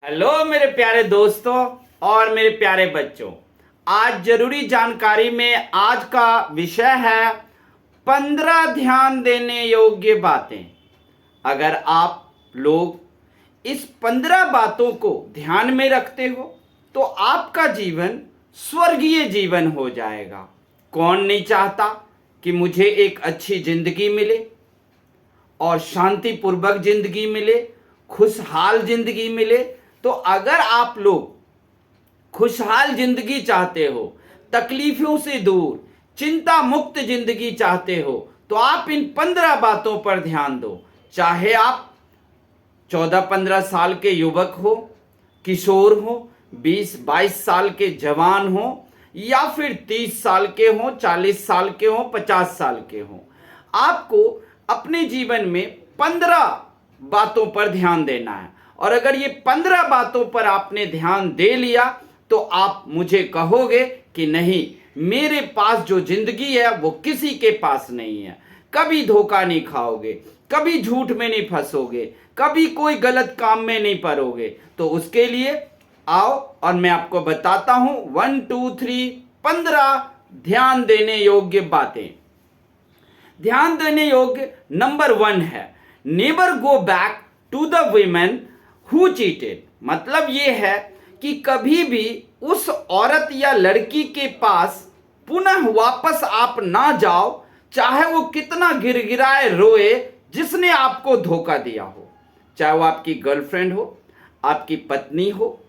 Hello मेरे प्यारे दोस्तों और मेरे प्यारे बच्चों। आज जरूरी जानकारी में आज का विषय है 15 ध्यान देने योग्य बातें। अगर आप लोग इस 15 बातों को ध्यान में रखते हो तो आपका जीवन स्वर्गीय जीवन हो जाएगा। कौन नहीं चाहता कि मुझे एक अच्छी जिंदगी मिले और शांतिपूर्वक जिंदगी मिले, खुशहाल जिंदगी मिले। तो अगर आप लोग खुशहाल जिंदगी चाहते हो, तकलीफों से दूर, चिंता मुक्त जिंदगी चाहते हो, तो आप इन 15 बातों पर ध्यान दो। चाहे आप 14-15 साल के युवक हो, किशोर हो, 20-22 साल के जवान हो, या फिर 30 साल के हो, 40 साल के हो, 50 साल के हो, आपको अपने जीवन में 15 बातों पर ध्यान देना है। और अगर ये 15 बातों पर आपने ध्यान दे लिया तो आप मुझे कहोगे कि नहीं, मेरे पास जो जिंदगी है वो किसी के पास नहीं है। कभी धोखा नहीं खाओगे, कभी झूठ में नहीं फंसोगे, कभी कोई गलत काम में नहीं पड़ोगे। तो उसके लिए आओ और मैं आपको बताता हूं 1 2 3 15 ध्यान देने योग्य बातें। ध्यान देने योग्य नंबर 1 है, never go back to the women who cheated. मतलब ये है कि कभी भी उस औरत या लड़की के पास पुनः वापस आप ना जाओ, चाहे वो कितना गिड़गिड़ाए रोए, जिसने आपको धोखा दिया हो। चाहे वो आपकी गर्लफ्रेंड हो, आपकी पत्नी हो,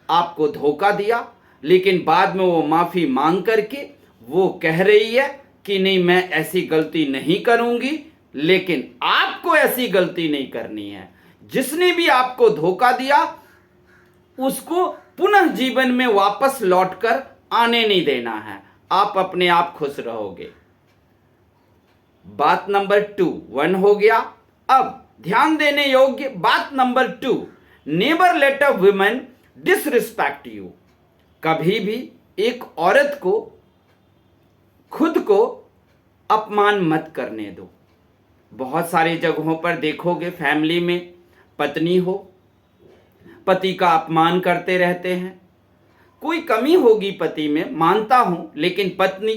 आपको धोखा दिया, लेकिन बाद में वो माफी मांग करके वो कह रही है कि नहीं, मैं ऐसी गलती नहीं करूंगी। लेकिन आपको ऐसी गलती नहीं करनी है। जिसने भी आपको धोखा दिया उसको पुनः जीवन में वापस लौटकर आने नहीं देना है। आप अपने आप खुश रहोगे। बात नंबर 2 1 हो गया। अब ध्यान देने योग्य बात number 2, never let a woman disrespect you. कभी भी एक औरत को खुद को अपमान मत करने दो। बहुत सारी जगहों पर देखोगे, फैमिली में पत्नी हो, पति का अपमान करते रहते हैं। कोई कमी होगी पति में, मानता हूं, लेकिन पत्नी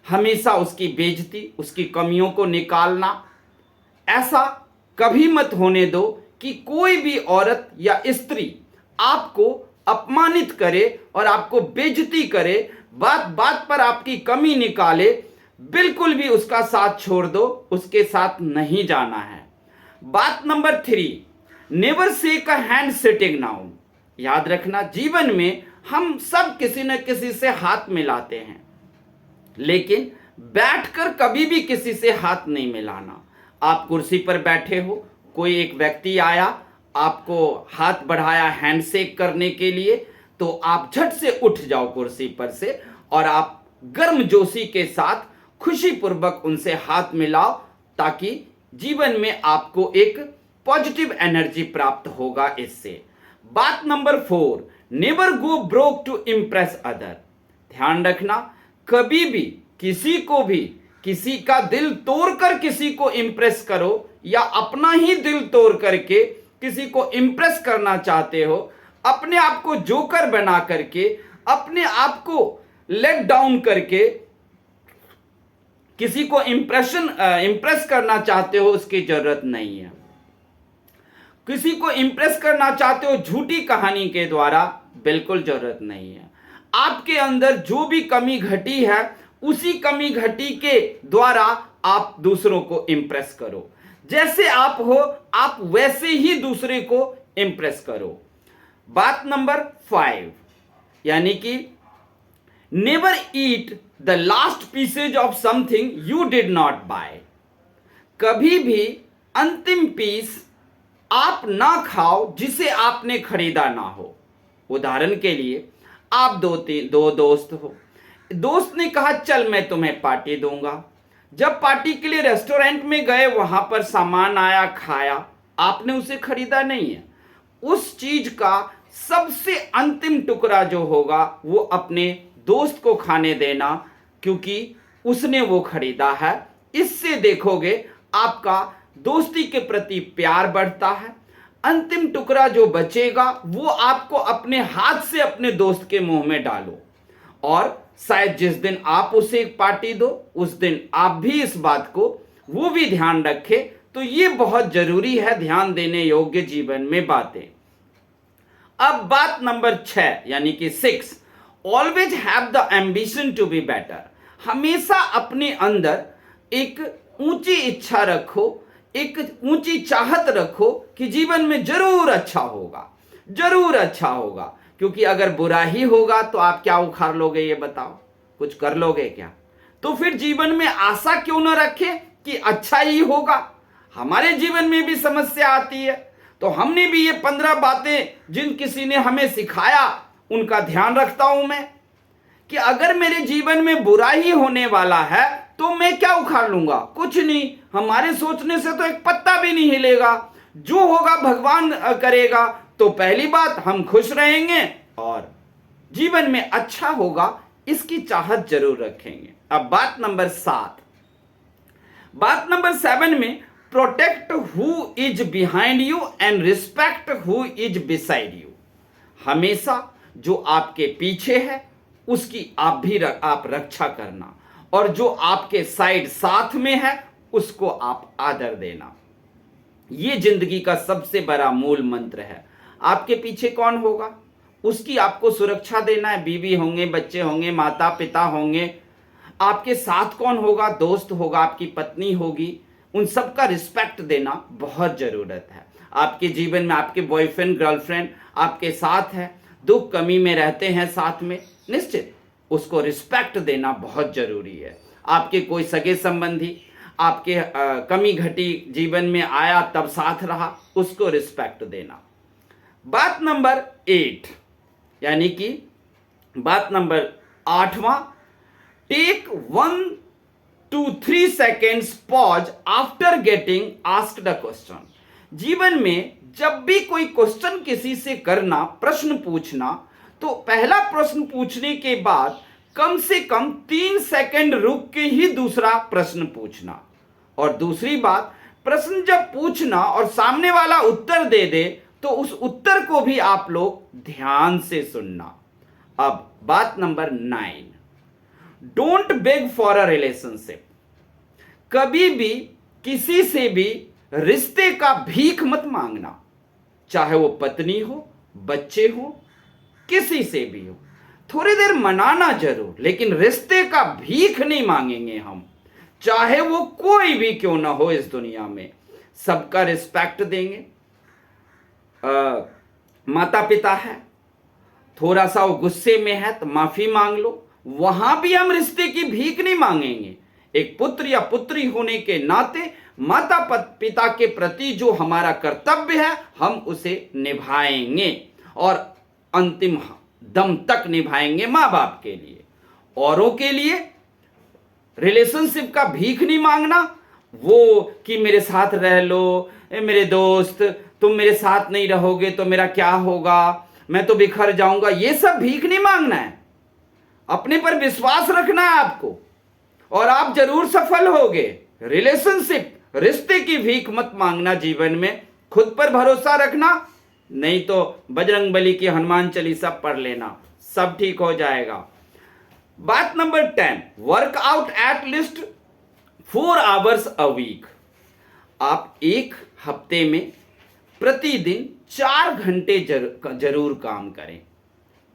हमेशा उसकी बेइज्जती, उसकी कमियों को निकालना, ऐसा कभी मत होने दो कि कोई भी औरत या स्त्री आपको अपमानित करे और आपको बेइज्जती करे, बात बात पर आपकी कमी निकाले। बिल्कुल भी उसका साथ छोड़ दो, उसके साथ नहीं जाना है। बात number 3, never shake a hand sitting down. याद रखना, जीवन में हम सब किसी न किसी से हाथ मिलाते हैं, लेकिन बैठकर कभी भी किसी से हाथ नहीं मिलाना। आप कुर्सी पर बैठे हो, कोई एक व्यक्ति आया, आपको हाथ बढ़ाया हैंडशेक करने के लिए, तो आप झट से उठ जाओ कुर्सी पर से और आप गर्मजोशी के साथ खुशीपूर्वक उनसे हाथ मिलाओ, ताकि जीवन में आपको एक पॉजिटिव एनर्जी प्राप्त होगा इससे। बात number 4, never go broke to impress other. ध्यान रखना, कभी भी किसी को भी किसी का दिल तोड़कर किसी को इम्प्रेस करो, या अपना ही दिल तोड़ करके किसी को इम्प्रेस करना चाहते हो, अपने आप को जोकर बना करके, अपने आप को लेट डाउन करके किसी को इम्प्रेस करना चाहते हो, उसकी जरूरत नहीं है। किसी को इम्प्रेस करना चाहते हो झूठी कहानी के द्वारा, बिल्कुल जरूरत नहीं है। आपके अंदर जो भी कमी घटी है, उसी कमी घटी के द्वारा आप दूसरों को इम्प्रेस करो। जैसे आप हो, आप वैसे ही दूसरे को इम्प्रेस करो। बात नंबर 5, यानी कि never eat the last pieces of something you did not buy. कभी भी अंतिम पीस आप ना खाओ जिसे आपने खरीदा ना हो। उदाहरण के लिए, आप दो दोस्त हो, दोस्त ने कहा चल मैं तुम्हें पार्टी दूंगा। जब पार्टी के लिए रेस्टोरेंट में गए, वहां पर सामान आया, खाया, आपने उसे खरीदा नहीं है। उस चीज का सबसे अंतिम टुकड़ा जो होगा वो अपने दोस्त को खाने देना, क्योंकि उसने वो खरीदा है। इससे देखोगे आपका दोस्ती के प्रति प्यार बढ़ता है, अंतिम टुकड़ा जो बचेगा वो आपको अपने हाथ से अपने दोस्त के मुंह में डालो, और शायद जिस दिन आप उसे एक पार्टी दो उस दिन आप भी इस बात को वो भी ध्यान रखे। तो ये बहुत जरूरी है ध्यान देने योग्य जीवन में बातें। अब बात नंबर 6 यानी कि 6, always have the ambition to be better. हमेशा अपने अंदर एक ऊंची इच्छा रखो, एक ऊंची चाहत रखो कि जीवन में जरूर अच्छा होगा, जरूर अच्छा होगा। क्योंकि अगर बुरा ही होगा तो आप क्या उखाड़ लोगे, ये बताओ, कुछ कर लोगे क्या? तो फिर जीवन में आशा क्यों ना रखें कि अच्छा ही होगा। हमारे जीवन में भी समस्या आती है, तो हमने भी ये 15 बातें जिन किसी ने हमें सिखाया उनका ध्यान रखता हूं मैं, कि अगर मेरे जीवन में बुरा ही होने वाला है तो मैं क्या उखाड़ लूंगा, कुछ नहीं। हमारे सोचने से तो एक पत्ता भी नहीं हिलेगा, जो होगा भगवान करेगा। तो पहली बात, हम खुश रहेंगे और जीवन में अच्छा होगा, इसकी चाहत जरूर रखेंगे। अब बात नंबर 7, बात नंबर 7 में, protect who is behind you and respect who is beside you. हमेशा जो आपके पीछे है उसकी आप रक्षा करना, और जो आपके साइड साथ में है उसको आप आदर देना। ये जिंदगी का सबसे बड़ा मूल मंत्र है। आपके पीछे कौन होगा उसकी आपको सुरक्षा देना है। बीवी होंगे, बच्चे होंगे, माता पिता होंगे। आपके साथ कौन होगा, दोस्त होगा, आपकी पत्नी होगी, उन सब का रिस्पेक्ट देना बहुत जरूरत है। आपके जीवन में आपके बॉयफ्रेंड गर्लफ्रेंड आपके साथ है, दुख कमी में रहते हैं साथ में, निश्चित उसको रिस्पेक्ट देना बहुत जरूरी है। आपके कोई सगे संबंधी आपके कमी घटी जीवन में आया तब साथ रहा, उसको रिस्पेक्ट देना। बात नंबर 8 यानी कि बात number 8वां, take 1 to 3 seconds pause after getting asked a question। जीवन में जब भी कोई क्वेश्चन किसी से करना, प्रश्न पूछना, तो पहला प्रश्न पूछने के बाद कम से कम 3 सेकंड रुक के ही दूसरा प्रश्न पूछना। और दूसरी बात, प्रश्न जब पूछना और सामने वाला उत्तर दे दे तो उस उत्तर को भी आप लोग ध्यान से सुनना। अब बात number 9, don't bag for a relationship. कभी भी किसी से भी रिश्ते का भीख मत मांगना, चाहे वो पत्नी हो, बच्चे हो, किसी से भी हो। थोड़ी देर मनाना जरूर, लेकिन रिश्ते का भीख नहीं मांगेंगे हम, चाहे वो कोई भी क्यों ना हो इस दुनिया में। सबका रिस्पेक्ट देंगे। माता पिता है, थोड़ा सा वो गुस्से में है तो माफी मांग लो, वहां भी हम रिश्ते की भीख नहीं मांगेंगे। एक पुत्र या पुत्री होने के नाते माता पिता के प्रति जो हमारा कर्तव्य है हम उसे निभाएंगे, और अंतिम दम तक निभाएंगे मां बाप के लिए। औरों के लिए रिलेशनशिप का भीख नहीं मांगना, वो कि मेरे साथ रह लो, मेरे दोस्त तुम मेरे साथ नहीं रहोगे तो मेरा क्या होगा, मैं तो बिखर जाऊंगा, ये सब भीख नहीं मांगना है। अपने पर विश्वास रखना है आपको, और आप जरूर सफल होगे। रिलेशनशिप, रिश्ते की भीख मत मांगना जीवन में, खुद पर भरोसा रखना, नहीं तो बजरंगबली की हनुमान चालीसा पढ़ लेना, सब ठीक हो जाएगा। बात number 10, workout at least 4 hours a week. आप एक हफ्ते में प्रतिदिन 4 घंटे जरूर काम करें।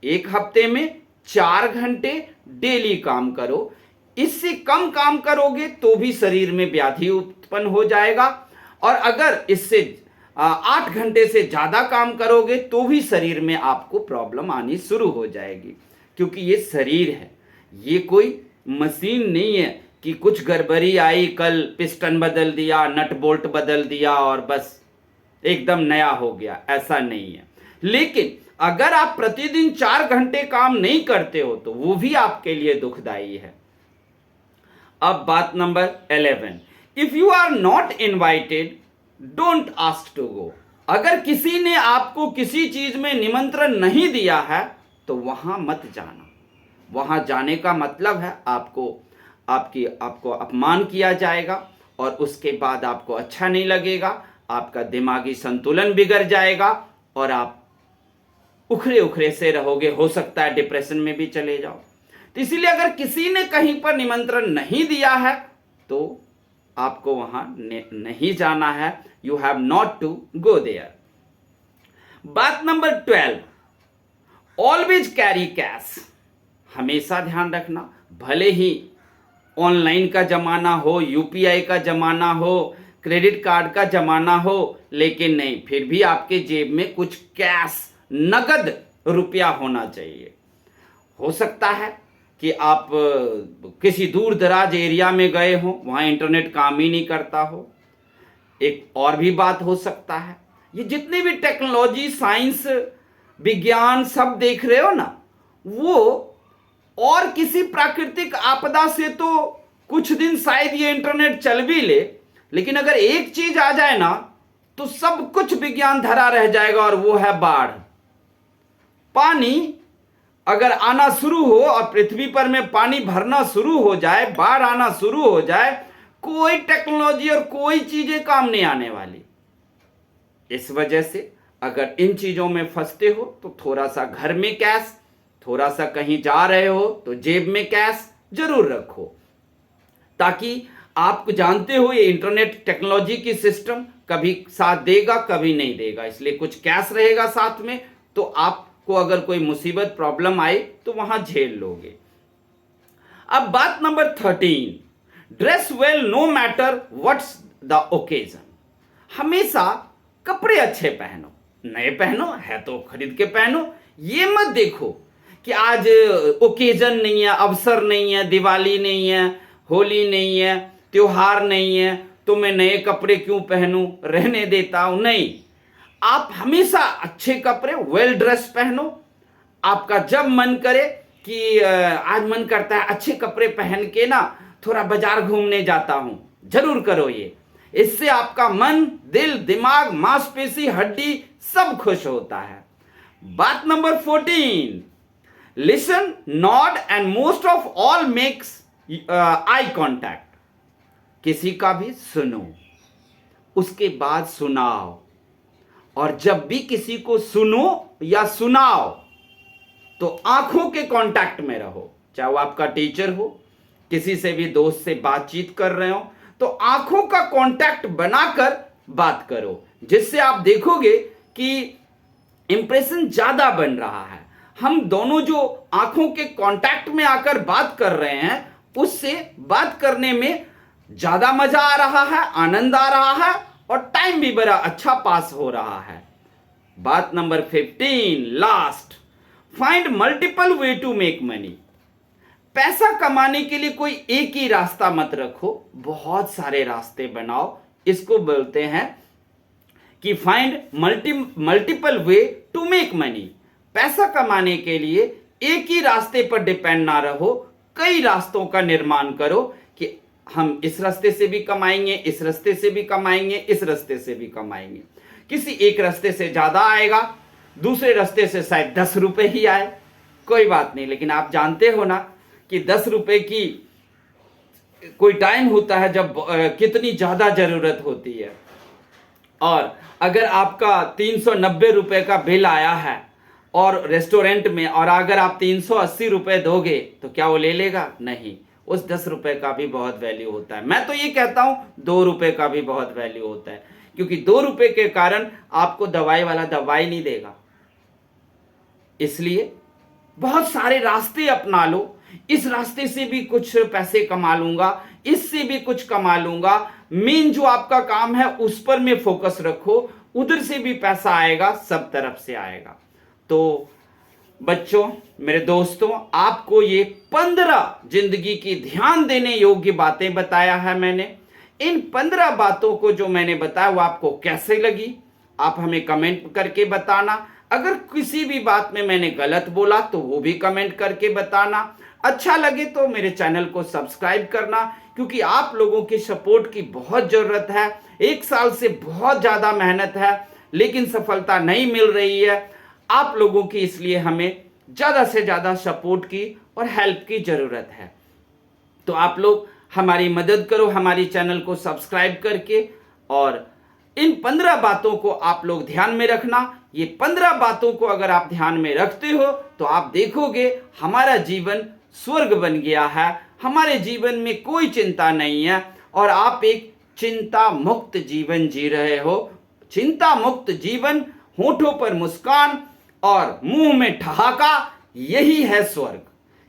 एक हफ्ते में 4 घंटे डेली काम करो। इससे कम काम करोगे तो भी शरीर में व्याधि उत्पन्न हो जाएगा, और अगर इससे 8 घंटे से ज्यादा काम करोगे तो भी शरीर में आपको प्रॉब्लम आनी शुरू हो जाएगी। क्योंकि ये शरीर है, ये कोई मशीन नहीं है कि कुछ गड़बड़ी आई, कल पिस्टन बदल दिया, नट बोल्ट बदल दिया और बस एकदम नया हो गया, ऐसा नहीं है। लेकिन अगर आप प्रतिदिन 4 घंटे काम नहीं करते हो तो वो भी आपके लिए दुखदाई है। अब बात number 11, if you are not invited don't ask to go. अगर किसी ने आपको किसी चीज में निमंत्रण नहीं दिया है तो वहां मत जाना। वहां जाने का मतलब है आपको अपमान किया जाएगा, और उसके बाद आपको अच्छा नहीं लगेगा, आपका दिमागी संतुलन बिगड़ जाएगा और आप उखरे उखरे से रहोगे, हो सकता है डिप्रेशन में भी चले जाओ। तो इसीलिए अगर किसी ने कहीं पर निमंत्रण नहीं दिया है तो आपको वहां नहीं जाना है। You have not to go there. बात नंबर 12, ऑलवेज कैरी कैश। हमेशा ध्यान रखना, भले ही ऑनलाइन का जमाना हो, यूपीआई का जमाना हो, क्रेडिट कार्ड का जमाना हो, लेकिन नहीं, फिर भी आपके जेब में कुछ कैश, नगद रुपया होना चाहिए। हो सकता है कि आप किसी दूर दराज एरिया में गए हो, वहां इंटरनेट काम ही नहीं करता हो। एक और भी बात हो सकता है, ये जितनी भी टेक्नोलॉजी, साइंस, विज्ञान सब देख रहे हो ना, वो और किसी प्राकृतिक आपदा से तो कुछ दिन शायद ये इंटरनेट चल भी ले, लेकिन अगर एक चीज आ जाए ना तो सब कुछ विज्ञान धरा रह जाएगा, और वो है बाढ़। पानी अगर आना शुरू हो और पृथ्वी पर में पानी भरना शुरू हो जाए, बाढ़ आना शुरू हो जाए, कोई टेक्नोलॉजी और कोई चीजें काम नहीं आने वाली। इस वजह से अगर इन चीजों में फंसते हो तो थोड़ा सा घर में कैश, थोड़ा सा कहीं जा रहे हो तो जेब में कैश जरूर रखो, ताकि आप जानते हो ये इंटरनेट टेक्नोलॉजी की सिस्टम कभी साथ देगा कभी नहीं देगा, इसलिए कुछ कैश रहेगा साथ में, तो आपको अगर कोई मुसीबत प्रॉब्लम आए तो वहां झेल लोगे। अब बात number 13, dress well no matter what's the occasion. हमेशा कपड़े अच्छे पहनो, नए पहनो, है तो खरीद के पहनो। ये मत देखो कि आज ओकेजन नहीं है, अवसर नहीं है, दिवाली नहीं है, होली नहीं है, त्योहार नहीं है, तो मैं नए कपड़े क्यों पहनूं, रहने देता हूं। नहीं, आप हमेशा अच्छे कपड़े, वेल ड्रेस पहनो। आपका जब मन करे कि आज मन करता है अच्छे कपड़े पहन के ना थोड़ा बाजार घूमने जाता हूं, जरूर करो ये। इससे आपका मन, दिल, दिमाग, मांसपेशी, हड्डी सब खुश होता है। बात number 14, listen, nod and most of all makes eye contact. किसी का भी सुनो, उसके बाद सुनाओ, और जब भी किसी को सुनो या सुनाओ तो आंखों के कांटेक्ट में रहो। चाहे वो आपका टीचर हो, किसी से भी दोस्त से बातचीत कर रहे हो, तो आंखों का कांटेक्ट बनाकर बात करो, जिससे आप देखोगे कि इंप्रेशन ज्यादा बन रहा है। हम दोनों जो आंखों के कांटेक्ट में आकर बात कर रहे हैं, उससे बात करने में ज्यादा मजा आ रहा है, आनंद आ रहा है, और टाइम भी बड़ा अच्छा पास हो रहा है। बात number 15, last, find multiple way to make money. पैसा कमाने के लिए कोई एक ही रास्ता मत रखो, बहुत सारे रास्ते बनाओ। इसको बोलते हैं कि find multiple way to make money. पैसा कमाने के लिए एक ही रास्ते पर डिपेंड ना रहो, कई रास्तों का निर्माण करो कि हम इस रास्ते से भी कमाएंगे, इस रास्ते से भी कमाएंगे, इस रास्ते से भी कमाएंगे। किसी एक रास्ते से ज्यादा आएगा, दूसरे रास्ते से शायद 10 रुपए ही आए, कोई बात नहीं, लेकिन आप जानते हो ना कि 10 रुपए की कोई टाइम होता है जब कितनी ज्यादा जरूरत होती है। और अगर आपका 390 रुपए का बिल आया है और रेस्टोरेंट में, और अगर आप 380 रुपए दोगे तो क्या वो ले लेगा? नहीं, उस 10 रुपए का भी बहुत वैल्यू होता है। मैं तो ये कहता हूं 2 रुपए का भी बहुत वैल्यू होता है, क्योंकि 2 रुपए के कारण आपको दवाई वाला दवाई नहीं देगा। इसलिए बहुत सारे रास्ते अपना लो। इस रास्ते से भी कुछ पैसे कमा लूंगा, इससे भी कुछ कमा लूंगा। मेन जो आपका काम है उस पर में फोकस रखो, उधर से भी पैसा आएगा, सब तरफ से आएगा। तो बच्चों, मेरे दोस्तों, आपको ये 15 जिंदगी की ध्यान देने योग्य बातें बताया है मैंने। इन 15 बातों को जो मैंने बताया वो आपको कैसे लगी, आप हमें कमेंट करके बताना। अगर किसी भी बात में मैंने गलत बोला तो वो भी कमेंट करके बताना। अच्छा लगे तो मेरे चैनल को सब्सक्राइब करना, क्योंकि आप लोगों की सपोर्ट की बहुत जरूरत है। 1 साल से बहुत ज्यादा मेहनत है, लेकिन सफलता नहीं मिल रही है आप लोगों की, इसलिए हमें ज्यादा से ज्यादा सपोर्ट की और हेल्प की जरूरत है। तो आप लोग हमारी मदद करो, हमारी चैनल को सब्सक्राइब करके, और इन 15 बातों को आप लोग ध्यान में रखना। ये 15 बातों को अगर आप ध्यान में रखते हो तो आप देखोगे हमारा जीवन स्वर्ग बन गया है, हमारे जीवन में कोई चिंता नहीं है और आप एक चिंता मुक्त जीवन जी रहे हो। चिंता मुक्त जीवन, होठों पर मुस्कान और मुंह में ठहाका, यही है स्वर्ग,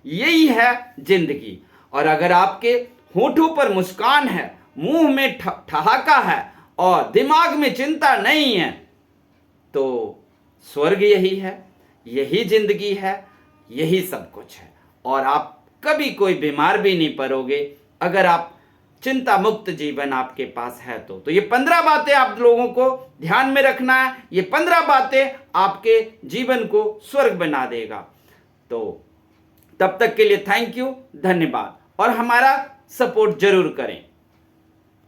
यही है जिंदगी। और अगर आपके होठों पर मुस्कान है, मुंह में ठहाका है और दिमाग में चिंता नहीं है, तो स्वर्ग यही है, यही जिंदगी है, यही सब कुछ है। और आप कभी कोई बीमार भी नहीं पड़ोगे अगर आप चिंता मुक्त जीवन आपके पास है तो ये 15 बातें आप लोगों को ध्यान में रखना है। ये 15 बातें आपके जीवन को स्वर्ग बना देगा। तो तब तक के लिए थैंक यू, धन्यवाद, और हमारा सपोर्ट जरूर करें।